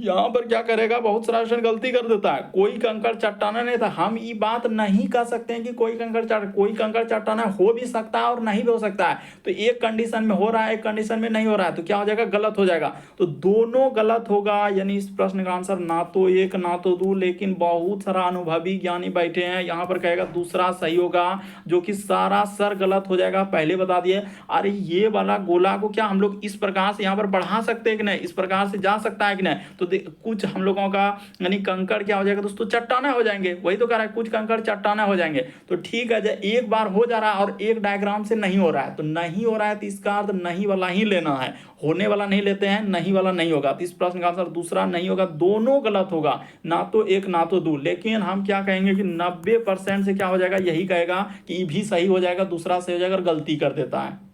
यहाँ पर क्या करेगा, बहुत सारा क्वेश्चन गलती कर देता है। कोई कंकड़ चट्टाना नहीं था, हम ये बात नहीं कह सकते हैं कि कोई कंकड़ चट्टाना हो भी सकता है और नहीं भी हो सकता है। तो एक कंडीशन में हो रहा है, एक कंडीशन में नहीं हो रहा है, तो क्या हो जाएगा, गलत हो जाएगा। तो दोनों गलत होगा, यानी इस प्रश्न का आंसर ना तो एक ना तो दो, लेकिन बहुत सारा अनुभवी ज्ञानी बैठे हैं, यहाँ पर कहेगा दूसरा सही होगा, जो कि सारा सर गलत हो जाएगा। पहले बता दिए। अरे ये वाला गोला को क्या हम लोग इस प्रकार से यहाँ पर बढ़ा सकते हैं कि नहीं, इस प्रकार से जा सकता है कि नहीं, तो कुछ हम लोगों का यानी कंकड़ क्या हो जाएगा दोस्तों, चट्टाना हो जाएंगे। वही तो कह रहा है, कुछ कंकड़ चट्टाना हो जाएंगे। तो ठीक है, जब एक बार हो जा रहा है और एक डायग्राम से नहीं हो रहा है, तो नहीं हो रहा है, तो इसका अर्थ नहीं वाला ही लेना है, होने वाला नहीं लेते हैं, नहीं वाला नहीं होगा। तो इस प्रश्न का आंसर दूसरा नहीं होगा, दोनों गलत होगा, ना तो एक ना तो दो। लेकिन हम क्या कहेंगे कि 90% से क्या हो जाएगा, यही कहेगा कि भी सही हो जाएगा, दूसरा सही हो जाएगा, गलती कर देता है।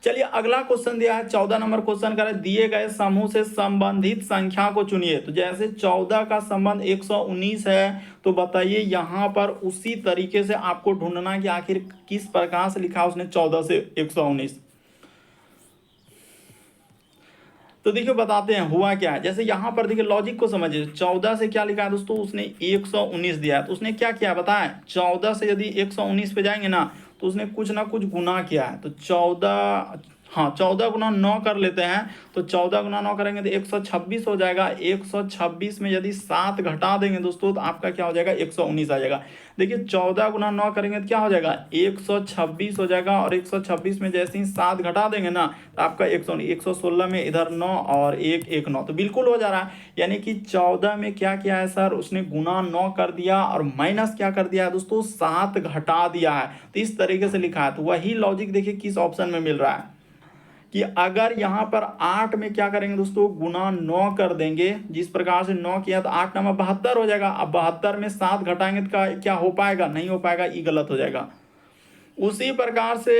चलिए अगला क्वेश्चन दिया है 14 नंबर क्वेश्चन कर, दिए गए समूह से संबंधित संख्या को चुनिए। तो जैसे 14 का संबंध 119 है, तो बताइए यहां पर उसी तरीके से आपको ढूंढना कि आखिर किस प्रकार से लिखा उसने 14 से 119। तो देखिए बताते हैं हुआ क्या है। जैसे यहाँ पर देखिए लॉजिक को समझिए, 14 से क्या लिखा है दोस्तों, उसने 119 दिया है, तो उसने क्या किया बताएं, 14 से यदि 119 पे जाएंगे ना तो उसने कुछ ना कुछ गुना किया है। तो 14, हाँ 14 गुना 9 कर लेते हैं, तो 14 गुना 9 करेंगे तो 126 हो जाएगा। 126 में यदि 7 घटा देंगे दोस्तों तो आपका क्या हो जाएगा, 119 आ जाएगा। देखिए 14 गुना 9 करेंगे तो क्या हो जाएगा, 126 हो जाएगा, और 126 में जैसे ही 7 घटा देंगे ना तो आपका 116 में इधर 9 और 1 9, तो बिल्कुल हो जा रहा है। यानी कि 14 में क्या किया है सर, उसने गुना 9 कर दिया और माइनस क्या कर दिया है दोस्तों, 7 घटा दिया है। तो इस तरीके से लिखा है। तो वही लॉजिक देखिए किस ऑप्शन में मिल रहा है कि अगर यहाँ पर 8 में क्या करेंगे दोस्तों, गुना 9 कर देंगे, जिस प्रकार से 9 किया तो 8 9 72 हो जाएगा। अब 72 में 7 घटाएंगे तो क्या हो पाएगा, नहीं हो पाएगा, ये गलत हो जाएगा। उसी प्रकार से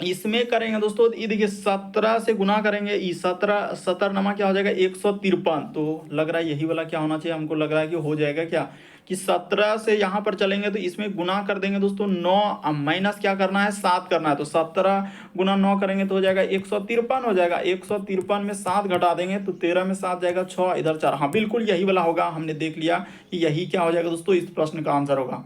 इसमें करेंगे दोस्तों, ये देखिए 17 से गुना करेंगे, ये 17 नमा क्या हो जाएगा, 153। तो लग रहा है यही वाला क्या होना चाहिए, हमको लग रहा है कि हो जाएगा क्या, कि 17 से यहाँ पर चलेंगे तो इसमें गुना कर देंगे दोस्तों 9, माइनस क्या करना है, 7 करना है। तो 17 गुना 9 करेंगे तो हो जाएगा 153 हो जाएगा। 153 में 7 घटा देंगे तो 13 में 7 जाएगा 6, इधर 4। हाँ बिल्कुल यही वाला होगा, हमने देख लिया कि यही क्या हो जाएगा दोस्तों, इस प्रश्न का आंसर होगा।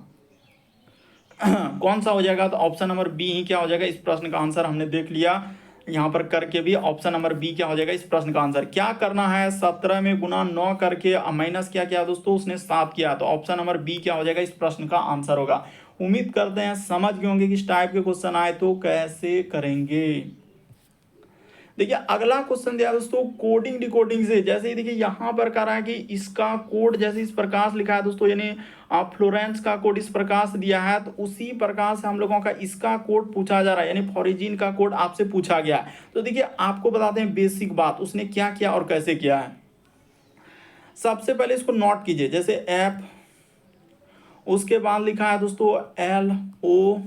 कौन सा हो जाएगा, तो ऑप्शन नंबर बी ही क्या हो जाएगा, इस प्रश्न का आंसर हमने देख लिया यहाँ पर करके भी। ऑप्शन नंबर बी क्या हो जाएगा इस प्रश्न का आंसर। क्या करना है, 17 में गुना 9 करके माइनस क्या किया दोस्तों, उसने 7 किया। तो ऑप्शन नंबर बी क्या हो जाएगा इस प्रश्न का आंसर होगा। उम्मीद करते हैं समझ गए होंगे कि इस टाइप के क्वेश्चन आए तो कैसे करेंगे। देखिए अगला क्वेश्चन दिया दोस्तों कोडिंग डिकोडिंग से। जैसे देखिए यहाँ पर कह रहा है कि इसका कोड जैसे इस प्रकार से लिखा है दोस्तों, यानी फ्लोरेंस का कोड इस प्रकार से दिया है, तो उसी प्रकार से हम लोगों का इसका कोड पूछा जा रहा है, यानी फॉरिजिन का कोड आपसे पूछा गया है। तो देखिए आपको बताते हैं बेसिक बात, उसने क्या किया और कैसे किया है। सबसे पहले इसको नोट कीजिए, जैसे एफ, उसके बाद लिखा है दोस्तों LO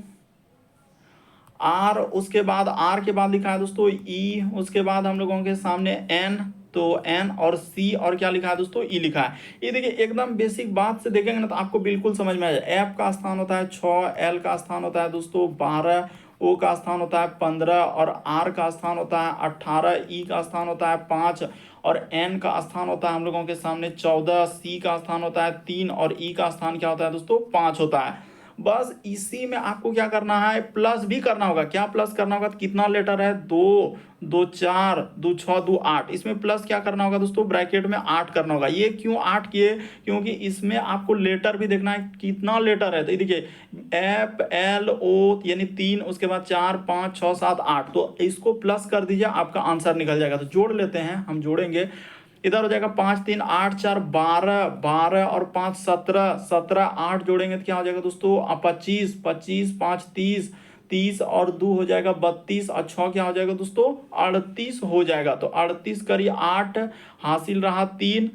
आर, उसके बाद आर के बाद लिखा है दोस्तों ई, उसके बाद हम लोगों के सामने एन, तो एन और सी, और क्या लिखा है दोस्तों ई लिखा है। ये देखिए एकदम बेसिक बात से देखेंगे ना तो आपको बिल्कुल समझ में आ जाए। एफ का स्थान होता है 6, एल का स्थान होता है दोस्तों 12, ओ का स्थान होता है 15, और आर का स्थान होता है 18, ई का स्थान होता है 5, और एन का स्थान होता है हम लोगों के सामने 14, सी का स्थान होता है 3, और ई का स्थान क्या होता है दोस्तों 5 होता है। बस इसी में आपको क्या करना है, प्लस भी करना होगा। क्या प्लस करना होगा, तो कितना लेटर है, 2 2 4 2 6 2 8, इसमें प्लस क्या करना होगा दोस्तों, ब्रैकेट में 8 करना होगा। ये क्यों 8 किए, क्योंकि इसमें आपको लेटर भी देखना है कितना लेटर है। तो देखिए FLO यानी 3, उसके बाद 4 5 6 7 8, तो इसको प्लस कर दीजिए, आपका आंसर निकल जाएगा। तो जोड़ लेते हैं, हम जोड़ेंगे, इधर हो जाएगा 5 3 8 4 12, 12 और 5 17, 17 8 जोड़ेंगे तो क्या हो जाएगा दोस्तों 25, 25 5 30, 30 और 2 हो जाएगा 32, और 6 क्या हो जाएगा दोस्तों 38 हो जाएगा। तो 38 करिए 8 हासिल रहा 3,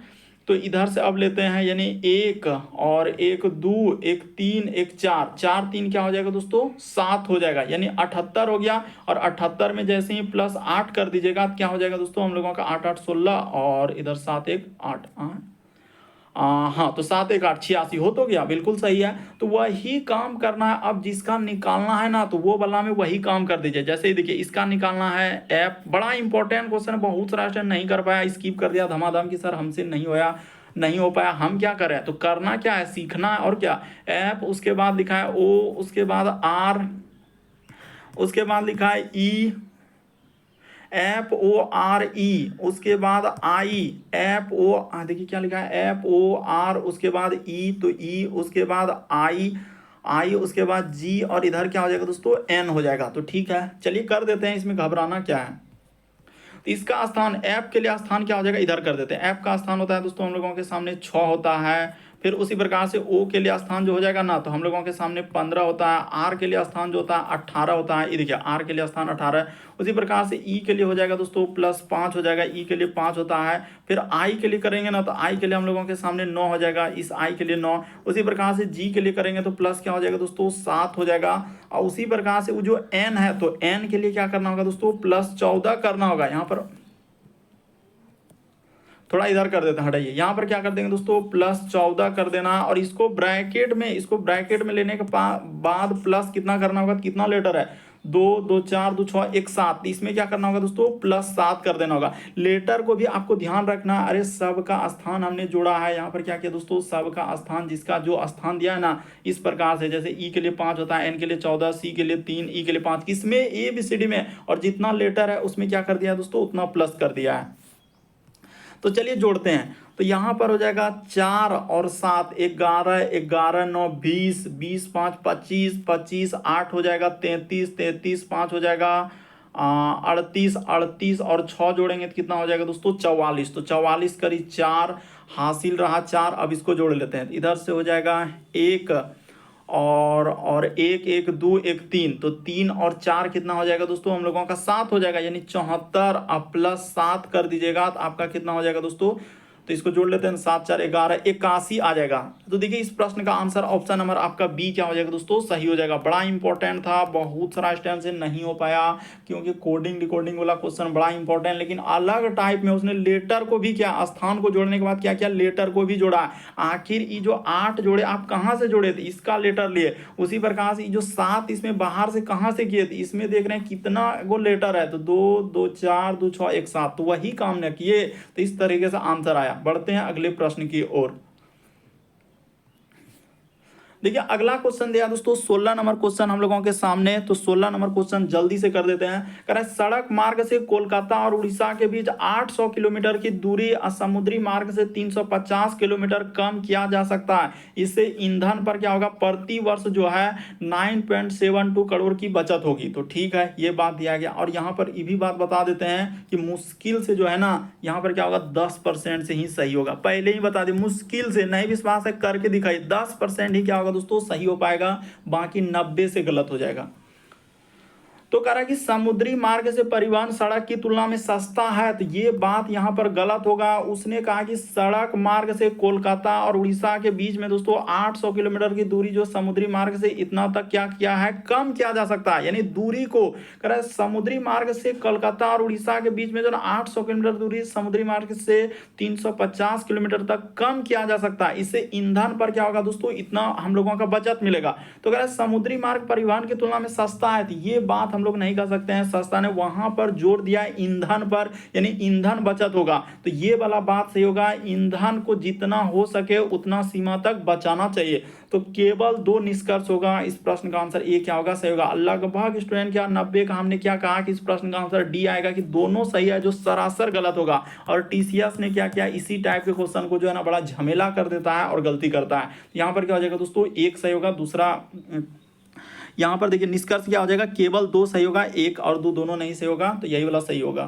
तो इधर से अब लेते हैं, यानी 1 और 1 2 1 3 1 4, 4 3 क्या हो जाएगा दोस्तों 7 हो जाएगा, यानी 78 हो गया। और 78 में जैसे ही प्लस 8 कर दीजिएगा तो क्या हो जाएगा दोस्तों हम लोगों का 8 8 16, और इधर 7 1 8, हाँ तो 7 1 8 86 हो तो गया, बिल्कुल सही है। तो वही काम करना है, अब जिसका निकालना है ना तो वो वाला में वही काम कर दीजिए। जैसे देखिए इसका निकालना है एफ, बड़ा इंपॉर्टेंट क्वेश्चन है, बहुत सारा स्टूडेंट नहीं कर पाया, स्किप कर दिया धमाधम की सर हमसे नहीं हो पाया। हम क्या करें, तो करना क्या है, सीखना है, और क्या एफ, उसके बाद लिखा है ओ, उसके बाद आर, उसके बाद लिखा है ई, FORE, उसके बाद आई, देखिए क्या लिखा है FOR, उसके बाद ई, तो ई, उसके बाद आई, उसके बाद जी, और इधर क्या हो जाएगा दोस्तों एन हो जाएगा। तो ठीक है चलिए कर देते हैं, इसमें घबराना क्या है। तो इसका स्थान, एफ के लिए स्थान क्या हो जाएगा, इधर कर देते हैं। एफ का स्थान होता है दोस्तों हम लोगों के सामने 6 होता है। फिर उसी प्रकार से ओ के लिए स्थान जो हो जाएगा ना तो हम लोगों के सामने 15 होता है। आर के लिए स्थान जो होता है 18 होता है, ये देखिए आर के लिए स्थान 18। उसी प्रकार से ई के लिए हो जाएगा दोस्तों +5 हो जाएगा, ई के लिए 5 होता है। फिर आई के लिए करेंगे ना तो आई के लिए हम लोगों के सामने 9 हो जाएगा, इस आई के लिए 9। उसी प्रकार से जी के लिए करेंगे तो प्लस क्या हो जाएगा दोस्तों 7 हो जाएगा। और उसी प्रकार से वो जो एन है तो एन के लिए क्या करना होगा दोस्तों +14 करना होगा। यहाँ पर थोड़ा इधर कर देते हैं, हटाइए, यहाँ पर क्या कर देंगे दोस्तों +14 कर देना। और इसको ब्रैकेट में लेने के बाद प्लस कितना करना होगा, कितना लेटर है 2 2 4 2 6 1 7, इसमें क्या करना होगा दोस्तों +7 कर देना होगा। लेटर को भी आपको ध्यान रखना, अरे सब का स्थान हमने जोड़ा है, यहाँ पर क्या किया दोस्तों सब का स्थान, जिसका जो स्थान दिया है ना इस प्रकार से, जैसे ई के लिए 5 होता है, एन के लिए 14, सी के लिए 3, ई के लिए 5, इसमें ABCD में और जितना लेटर है उसमें क्या कर दिया है दोस्तों उतना प्लस कर दिया है। तो चलिए जोड़ते हैं। तो यहाँ पर हो जाएगा 4 और 7 11, 11 9 20, 20 5 25, 25 8 हो जाएगा 33, 33 5 हो जाएगा 38, 38 और 6 जोड़ेंगे तो कितना हो जाएगा दोस्तों 44। तो 44 करी 4 हासिल रहा 4। अब इसको जोड़ लेते हैं, इधर से हो जाएगा 1 और 1 1 2 1 3, तो 3 और 4 कितना हो जाएगा दोस्तों हम लोगों का 7 हो जाएगा, यानी 74। अब +7 कर दीजिएगा तो आपका कितना हो जाएगा दोस्तों, तो इसको जोड़ लेते हैं 7 4 11 81 आ जाएगा। तो देखिए इस प्रश्न का आंसर ऑप्शन नंबर आपका बी क्या हो जाएगा दोस्तों सही हो जाएगा। बड़ा इंपॉर्टेंट था, बहुत सारा इस टाइम से नहीं हो पाया क्योंकि कोडिंग डिकोडिंग वाला क्वेश्चन बड़ा इंपॉर्टेंट, लेकिन अलग टाइप में उसने लेटर को भी क्या, स्थान को जोड़ने के बाद क्या किया लेटर को भी जोड़ा। आखिर ये जो 8 जोड़े आप कहाँ से जोड़े थे, इसका लेटर लिए, उसी प्रकार से जो 7 इसमें बाहर से कहाँ से किए थे, इसमें देख रहे हैं कितना वो लेटर है, तो 2 2 4 2 6 1 7, तो वही काम न किए, तो इस तरीके से आंसर आया। बढ़ते हैं अगले प्रश्न की ओर। देखिए अगला क्वेश्चन दिया दोस्तों 16 नंबर क्वेश्चन हम लोगों के सामने। तो 16 नंबर क्वेश्चन जल्दी से कर देते हैं। कह रहा है सड़क मार्ग से कोलकाता और उड़ीसा के बीच 800 किलोमीटर की दूरी समुद्री मार्ग से 350 किलोमीटर कम किया जा सकता है। इससे ईंधन पर क्या होगा, प्रति वर्ष जो है 9.72 करोड़ की बचत होगी। तो ठीक है, ये बात दिया गया। और यहाँ पर ये भी बात बता देते हैं कि मुश्किल से जो है ना यहाँ पर क्या होगा 10% से ही सही होगा। पहले ही बता दें, मुश्किल से, नहीं विश्वास है करके दिखाई, 10% ही क्या होगा दोस्तों सही हो पाएगा, बाकी 90 से गलत हो जाएगा। तो कह रहा है कि समुद्री मार्ग से परिवहन सड़क की तुलना में सस्ता है, तो ये बात यहां पर गलत होगा। उसने कहा कि सड़क मार्ग से कोलकाता और उड़ीसा के बीच में दोस्तों 800 किलोमीटर की दूरी जो समुद्री मार्ग से इतना तक क्या किया है, कम किया जा सकता है। यानी दूरी को कह रहा है समुद्री मार्ग से कोलकाता और उड़ीसा के बीच में जो 800 किलोमीटर दूरी समुद्री मार्ग से 350 किलोमीटर तक कम किया जा सकता है। इससे ईंधन पर क्या होगा दोस्तों, इतना हम लोगों का बचत मिलेगा। तो कह रहा है समुद्री मार्ग परिवहन की तुलना में सस्ता है, तो ये बात हम लोग नहीं कर सकते हैं। सस्ता ने वहां पर जोर दिया है ईंधन पर, यानी ईंधन बचत होगा, तो ये वाला बात सही होगा। ईंधन को जितना हो सके उतना सीमा तक बचाना चाहिए। तो केवल 2 निष्कर्ष होगा। इस प्रश्न का आंसर ए क्या होगा, सही होगा। लगभग स्टूडेंट क्या 90 का हमने क्या कहा कि इस प्रश्न का आंसर डी आएगा, कि दोनों सही है, जो सरासर गलत होगा। और टीसीएस ने क्या किया, इसी टाइप के क्वेश्चन को जो है ना बड़ा झमेला कर देता है और गलती करता है। यहाँ पर क्या हो जाएगा दोस्तों, एक सही होगा, दूसरा यहाँ पर देखिए निष्कर्ष क्या हो जाएगा, केवल 2 सही होगा, 1 और 2 दोनों नहीं सही होगा, तो यही वाला सही होगा।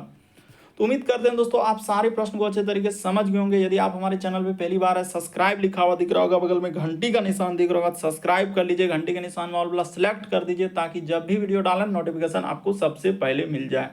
तो उम्मीद करते हैं दोस्तों आप सारे प्रश्न को अच्छे तरीके से समझ गए होंगे। यदि आप हमारे चैनल पे पहली बार है, सब्सक्राइब लिखा हुआ दिख रहा होगा, बगल में घंटी का निशान दिख रहा होगा, तो सब्सक्राइब कर लीजिए, घंटी के निशान में ऑल वाला सिलेक्ट कर दीजिए, ताकि जब भी वीडियो डालें नोटिफिकेशन आपको सबसे पहले मिल जाए।